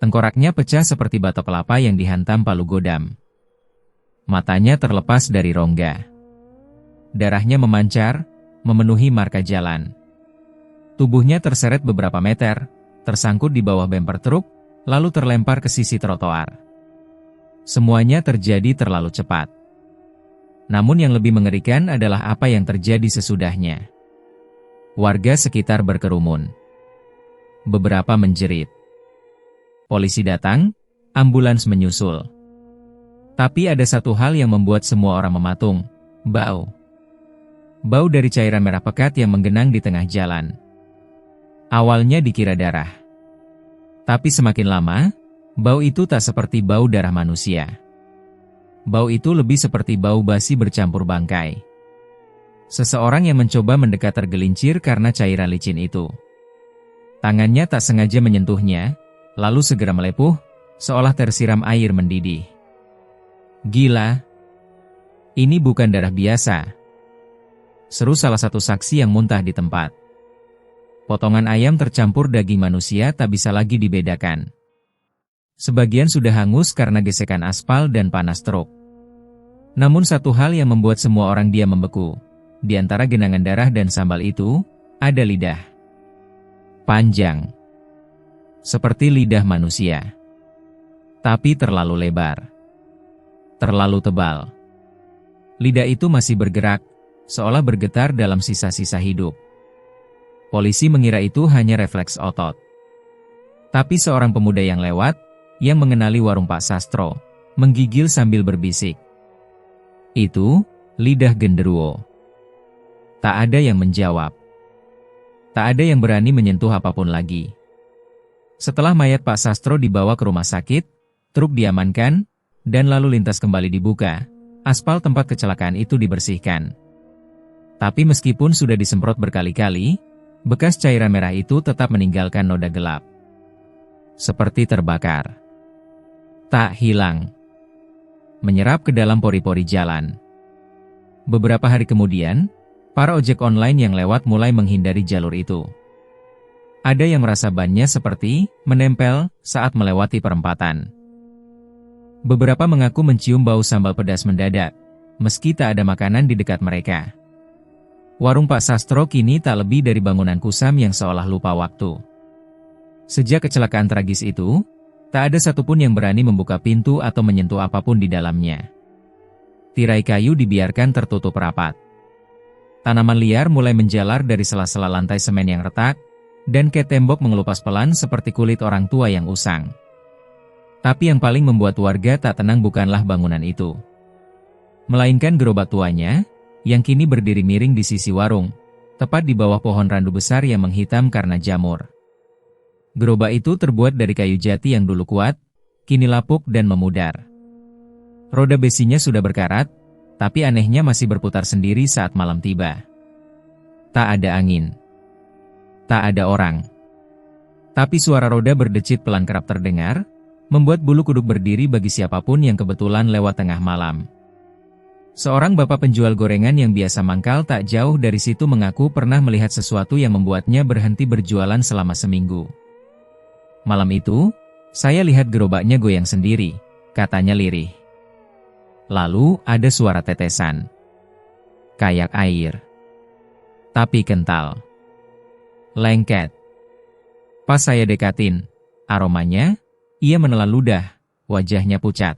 Tengkoraknya pecah seperti batok kelapa yang dihantam palu godam. Matanya terlepas dari rongga. Darahnya memancar, memenuhi marka jalan. Tubuhnya terseret beberapa meter, tersangkut di bawah bemper truk, lalu terlempar ke sisi trotoar. Semuanya terjadi terlalu cepat. Namun yang lebih mengerikan adalah apa yang terjadi sesudahnya. Warga sekitar berkerumun. Beberapa menjerit. Polisi datang, ambulans menyusul. Tapi ada satu hal yang membuat semua orang mematung, bau. Bau dari cairan merah pekat yang menggenang di tengah jalan. Awalnya dikira darah. Tapi semakin lama, bau itu tak seperti bau darah manusia. Bau itu lebih seperti bau basi bercampur bangkai. Seseorang yang mencoba mendekat tergelincir karena cairan licin itu. Tangannya tak sengaja menyentuhnya, lalu segera melepuh, seolah tersiram air mendidih. Gila! Ini bukan darah biasa. Seru salah satu saksi yang muntah di tempat. Potongan ayam tercampur daging manusia tak bisa lagi dibedakan. Sebagian sudah hangus karena gesekan aspal dan panas truk. Namun satu hal yang membuat semua orang diam membeku. Di antara genangan darah dan sambal itu, ada lidah. Panjang. Seperti lidah manusia. Tapi terlalu lebar. Terlalu tebal. Lidah itu masih bergerak, seolah bergetar dalam sisa-sisa hidup. Polisi mengira itu hanya refleks otot. Tapi seorang pemuda yang lewat, yang mengenali warung Pak Sastro, menggigil sambil berbisik. Itu, lidah genderuwo. Tak ada yang menjawab. Tak ada yang berani menyentuh apapun lagi. Setelah mayat Pak Sastro dibawa ke rumah sakit, truk diamankan, dan lalu lintas kembali dibuka, aspal tempat kecelakaan itu dibersihkan. Tapi meskipun sudah disemprot berkali-kali, bekas cairan merah itu tetap meninggalkan noda gelap. Seperti terbakar. Tak hilang. Menyerap ke dalam pori-pori jalan. Beberapa hari kemudian, para ojek online yang lewat mulai menghindari jalur itu. Ada yang merasa bannya seperti menempel saat melewati perempatan. Beberapa mengaku mencium bau sambal pedas mendadak, meski tak ada makanan di dekat mereka. Warung Pak Sastro kini tak lebih dari bangunan kusam yang seolah lupa waktu. Sejak kecelakaan tragis itu, tak ada satupun yang berani membuka pintu atau menyentuh apapun di dalamnya. Tirai kayu dibiarkan tertutup rapat. Tanaman liar mulai menjalar dari sela-sela lantai semen yang retak, dan ket tembok mengelupas pelan seperti kulit orang tua yang usang. Tapi yang paling membuat warga tak tenang bukanlah bangunan itu, melainkan gerobak tuanya, yang kini berdiri miring di sisi warung, tepat di bawah pohon randu besar yang menghitam karena jamur. Gerobak itu terbuat dari kayu jati yang dulu kuat, kini lapuk dan memudar. Roda besinya sudah berkarat, tapi anehnya masih berputar sendiri saat malam tiba. Tak ada angin. Tak ada orang. Tapi suara roda berdecit pelan kerap terdengar, membuat bulu kuduk berdiri bagi siapapun yang kebetulan lewat tengah malam. Seorang bapak penjual gorengan yang biasa mangkal tak jauh dari situ mengaku pernah melihat sesuatu yang membuatnya berhenti berjualan selama seminggu. Malam itu, saya lihat gerobaknya goyang sendiri, katanya lirih. Lalu ada suara tetesan. Kayak air. Tapi kental. Lengket. Pas saya dekatin, aromanya, ia menelan ludah, wajahnya pucat.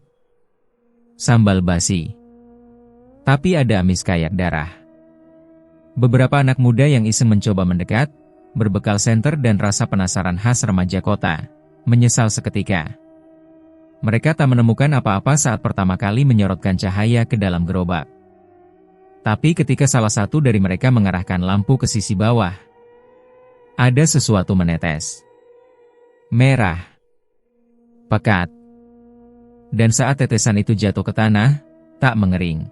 Sambal basi. Tapi ada amis kayak darah. Beberapa anak muda yang iseng mencoba mendekat, berbekal senter dan rasa penasaran khas remaja kota, menyesal seketika. Mereka tak menemukan apa-apa saat pertama kali menyorotkan cahaya ke dalam gerobak. Tapi ketika salah satu dari mereka mengarahkan lampu ke sisi bawah, ada sesuatu menetes. Merah. Pekat. Dan saat tetesan itu jatuh ke tanah, tak mengering.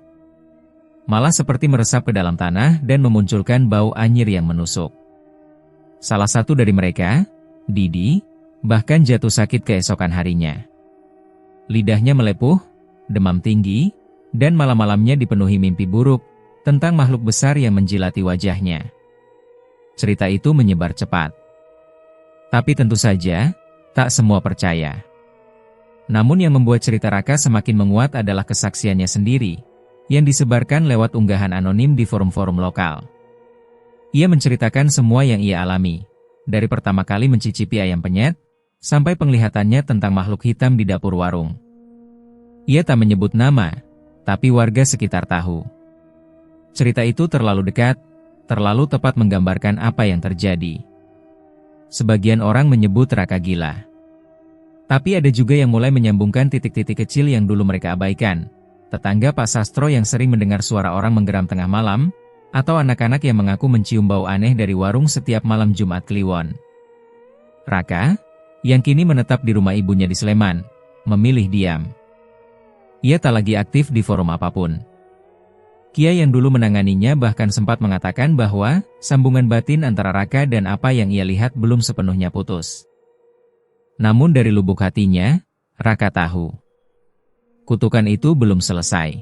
Malah seperti meresap ke dalam tanah dan memunculkan bau anyir yang menusuk. Salah satu dari mereka, Didi, bahkan jatuh sakit keesokan harinya. Lidahnya melepuh, demam tinggi, dan malam-malamnya dipenuhi mimpi buruk tentang makhluk besar yang menjilati wajahnya. Cerita itu menyebar cepat. Tapi tentu saja, tak semua percaya. Namun yang membuat cerita Raka semakin menguat adalah kesaksiannya sendiri, yang disebarkan lewat unggahan anonim di forum-forum lokal. Ia menceritakan semua yang ia alami, dari pertama kali mencicipi ayam penyet, sampai penglihatannya tentang makhluk hitam di dapur warung. Ia tak menyebut nama, tapi warga sekitar tahu. Cerita itu terlalu dekat, terlalu tepat menggambarkan apa yang terjadi. Sebagian orang menyebut Raka gila. Tapi ada juga yang mulai menyambungkan titik-titik kecil yang dulu mereka abaikan. Tetangga Pak Sastro yang sering mendengar suara orang menggeram tengah malam, atau anak-anak yang mengaku mencium bau aneh dari warung setiap malam Jumat Kliwon. Raka, yang kini menetap di rumah ibunya di Sleman, memilih diam. Ia tak lagi aktif di forum apapun. Kiai yang dulu menanganinya bahkan sempat mengatakan bahwa sambungan batin antara Raka dan apa yang ia lihat belum sepenuhnya putus. Namun dari lubuk hatinya, Raka tahu. Kutukan itu belum selesai.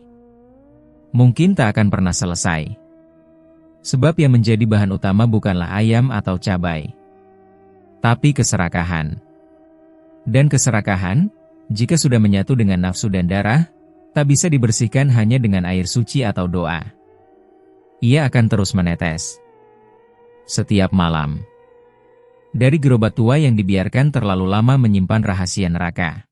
Mungkin tak akan pernah selesai. Sebab yang menjadi bahan utama bukanlah ayam atau cabai, tapi keserakahan. Dan keserakahan, jika sudah menyatu dengan nafsu dan darah, tak bisa dibersihkan hanya dengan air suci atau doa. Ia akan terus menetes. Setiap malam. Dari gerobak tua yang dibiarkan terlalu lama menyimpan rahasia neraka.